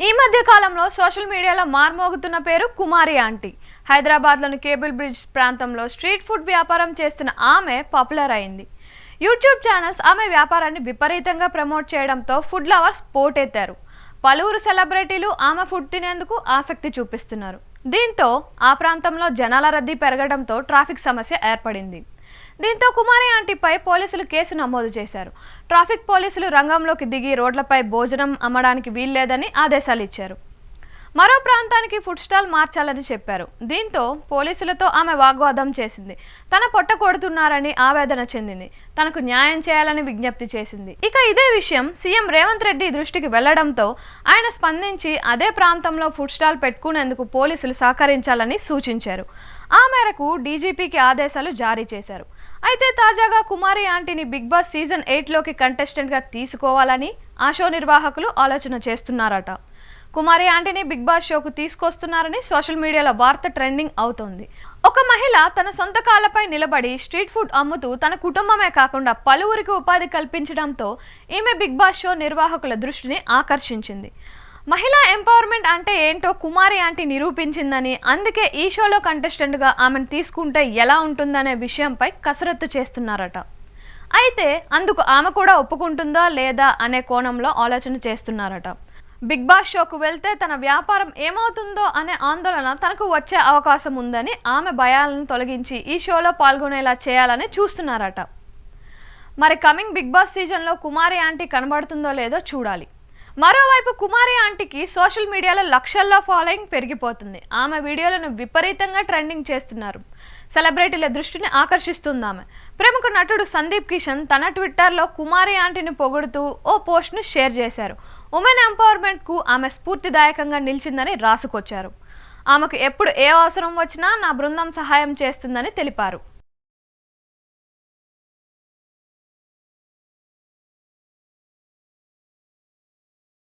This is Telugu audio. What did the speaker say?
ఈ మధ్య కాలంలో సోషల్ మీడియాలో మార్మోగుతున్న పేరు కుమారి ఆంటీ. హైదరాబాద్లోని కేబుల్ బ్రిడ్జ్ ప్రాంతంలో స్ట్రీట్ ఫుడ్ వ్యాపారం చేస్తున్న ఆమె పాపులర్ అయింది. యూట్యూబ్ ఛానల్స్ ఆమె వ్యాపారాన్ని విపరీతంగా ప్రమోట్ చేయడంతో ఫుడ్ లవర్స్ పోటెత్తారు. పలువురు సెలబ్రిటీలు ఆమె ఫుడ్ తినేందుకు ఆసక్తి చూపిస్తున్నారు. దీంతో ఆ ప్రాంతంలో జనాల రద్దీ పెరగడంతో ట్రాఫిక్ సమస్య ఏర్పడింది. దీంతో కుమారి ఆంటీపై పోలీసులు కేసు నమోదు చేశారు. ట్రాఫిక్ పోలీసులు రంగంలోకి దిగి రోడ్లపై భోజనం అమ్మడానికి వీల్లేదని ఆదేశాలు ఇచ్చారు. మరో ప్రాంతానికి ఫుడ్ స్టాల్ మార్చాలని చెప్పారు. దీంతో పోలీసులతో ఆమె వాగ్వాదం చేసింది. తన పొట్ట కొడుతున్నారని ఆవేదన చెందింది. తనకు న్యాయం చేయాలని విజ్ఞప్తి చేసింది. ఇక ఇదే విషయం సీఎం రేవంత్ రెడ్డి దృష్టికి వెళ్లడంతో ఆయన స్పందించి అదే ప్రాంతంలో ఫుడ్ స్టాల్ పెట్టుకునేందుకు పోలీసులు సహకరించాలని సూచించారు. ఆ మేరకు డీజీపీకి ఆదేశాలు జారీ చేశారు. అయితే తాజాగా కుమారి ఆంటీని బిగ్ బాస్ సీజన్ 8లోకి కంటెస్టెంట్గా తీసుకోవాలని ఆ షో నిర్వాహకులు ఆలోచన చేస్తున్నారట. కుమారి ఆంటీని బిగ్ బాస్ షోకు తీసుకొస్తున్నారని సోషల్ మీడియాలో వార్త ట్రెండింగ్ అవుతోంది. ఒక మహిళ తన సొంత కాళ్ళపై నిలబడి స్ట్రీట్ ఫుడ్ అమ్ముతూ తన కుటుంబమే కాకుండా పలువురికి ఉపాధి కల్పించడంతో ఈమె బిగ్ బాస్ షో నిర్వాహకుల దృష్టిని ఆకర్షించింది. మహిళా ఎంపవర్మెంట్ అంటే ఏంటో కుమారి ఆంటీ నిరూపించిందని, అందుకే ఈ షోలో కంటెస్టెంట్గా ఆమెను తీసుకుంటే ఎలా ఉంటుందనే విషయంపై కసరత్తు చేస్తున్నారట. అయితే అందుకు ఆమె కూడా ఒప్పుకుంటుందా లేదా అనే కోణంలో ఆలోచన చేస్తున్నారట. బిగ్ బాస్ షోకు వెళ్తే తన వ్యాపారం ఏమవుతుందో అనే ఆందోళన తనకు వచ్చే అవకాశం ఉందని ఆమె భయాలను తొలగించి ఈ షోలో పాల్గొనేలా చేయాలని చూస్తున్నారట. మరి కమింగ్ బిగ్ బాస్ సీజన్లో కుమారి ఆంటీ కనబడుతుందో లేదో చూడాలి. మరోవైపు కుమారి ఆంటీకి సోషల్ మీడియాలో లక్షల్లో ఫాలోయింగ్ పెరిగిపోతుంది. ఆమె వీడియోలను విపరీతంగా ట్రెండింగ్ చేస్తున్నారు. సెలబ్రిటీల దృష్టిని ఆకర్షిస్తుంది ఆమె. ప్రముఖ నటుడు సందీప్ కిషన్ తన ట్విట్టర్లో కుమారి ఆంటీని పొగుడుతూ ఓ పోస్ట్ను షేర్ చేశారు. ఉమెన్ ఎంపవర్మెంట్కు ఆమె స్ఫూర్తిదాయకంగా నిలిచిందని రాసుకొచ్చారు. ఆమెకు ఎప్పుడు ఏ అవసరం వచ్చినా నా బృందం సహాయం చేస్తుందని తెలిపారు.